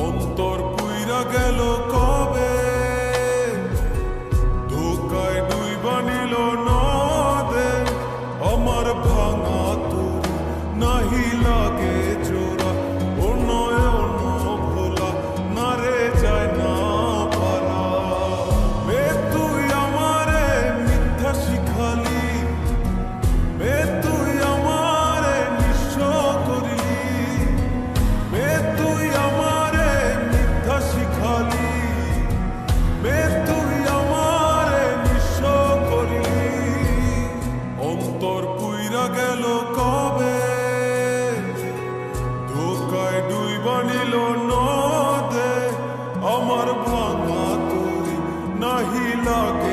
অন্তর পুইরা গেল কবে, ধোকায় ডুইবা নিল নদে। আমার ভাঙা তোর নাহি লাগে জোড়া, ও নয়ন ভোলা না রে যায় না পারা। মে তুই আমারে মিথ্যা শিখালি, মে তুই আমারে নিঃস্ব করলি, মে তুই আমারে মিথ্যা শিখালি, মে তুই আমারে নিঃস্ব করলি। অন্তর পুইরা গেল কবে, ধোকায় ডুইবা নিল নদে। আমার ভাঙা তোর নাহি লাগে